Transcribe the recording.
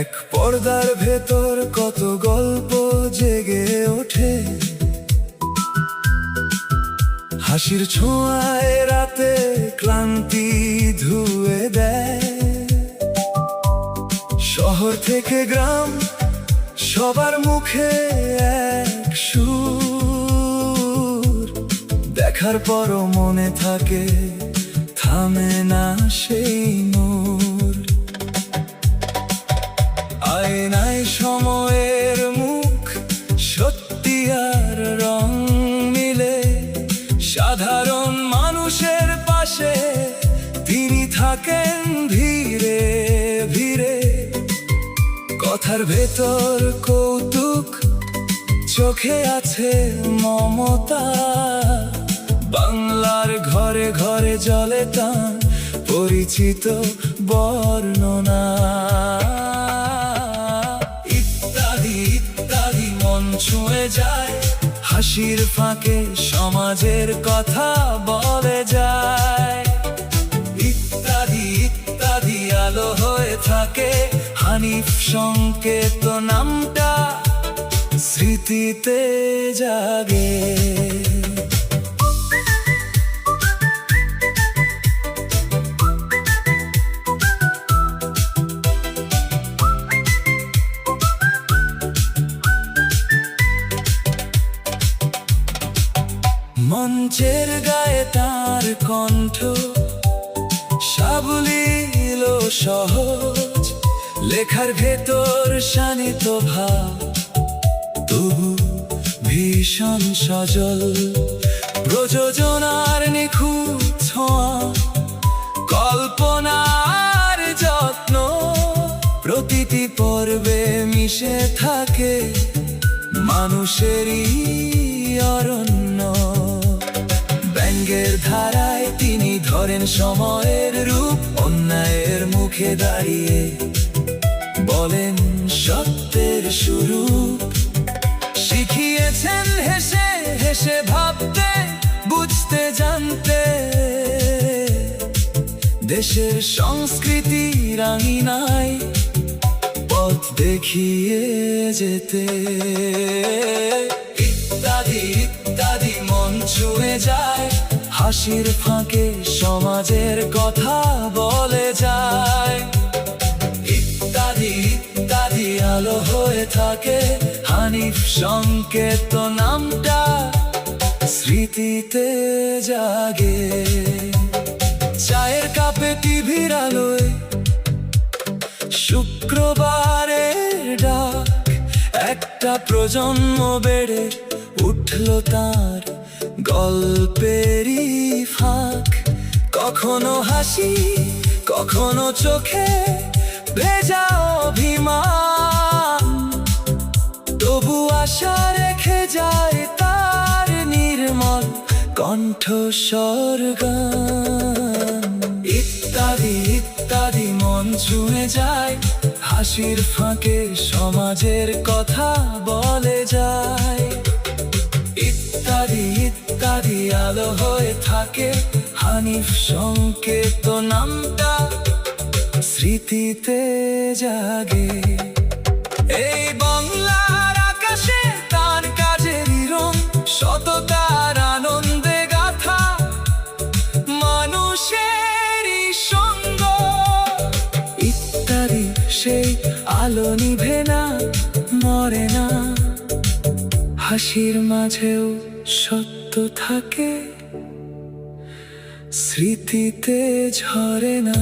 এক পর্দার ভেতর কত গল্প জেগে ওঠে, হাসির ছোঁয়ায় রাতে ক্লান্তি ধুয়ে দেয়। শহর থেকে গ্রাম, সবার মুখে এক সুর, দেখার পরও মনে থাকে, থামে না সেই নূর। আয়নায় সময়ের মুখ, সত্যি আর রং মিলে, সাধারণ মানুষের পাশে তিনি থাকেন ধীরে ধীরে। কথার ভেতর কৌতুক, চোখে আছে মমতা, বাংলার ঘরে ঘরে জ্বলে তার পরিচিত বর্ণনা। ইত্যাদি ইত্যাদি মন ছুঁয়ে যায়, হাসির ফাঁকে সমাজের কথা বলে যায়। ইত্যাদি ইত্যাদি আলো হয়ে থাকে, হানিফ সংকেত নামটা স্মৃতিতে জাগে। মঞ্চের গায়ে তার কণ্ঠ সাবলীল ও সহজ, লেখার ভেতর শানিত ভাব, তবু ভীষণ সজল। প্রযোজনার নিখুঁত ছোঁয়া, কল্পনার যত্ন, প্রতিটি পর্বে মিশে থাকে মানুষেরই অরণ্য। ব্যঙ্গের ধারায় তিনি ধরেন সময়ের রূপ, অন্যায়ের মুখে দাঁড়িয়ে বলেন সত্যের শুরু। শিখিয়েছেন হেসে হেসে ভাবতে, বুঝতে জানতে, দেশের সংস্কৃতি রাঙিনায় পথ দেখিয়ে যেতে। ইত্যাদি ইত্যাদি মন ছুঁয়ে যায়, হাসির ফাঁকে সমাজের কথা বলে যায়। ইত্যাদি ইত্যাদি আলো হয়ে থাকে, হানিফ সংকেত নামটা স্মৃতিতে জাগে। চায়ের কাপে টিভির আলোয় শুক্রবারের ডাক, একটা প্রজন্ম বেড়ে উঠল তার গল্পেরই ফাঁক। কখনো হাসি, কখনো চোখে ভেজা অভিমান, তবু আশা রেখে যায় তার নির্মল কণ্ঠস্বর গান। ইত্যাদি ইত্যাদি মন ছুঁয়ে যায়, হাসির ফাঁকে সমাজের কথা বলে যায়। ইত্যাদি ইত্যাদি আলো হয়ে থাকে, হানিফ সংকেত নামটা স্মৃতিতে জাগে। এই বাংলার আকাশে তার কাজেরই রং, সততার আনন্দে গাথা মানুষেরই সঙ্গ। ইত্যাদি সেই আলো নিভে না, মরে না, হাসির মাঝেও সত্য থাকে, স্মৃতিতে ঝরে না।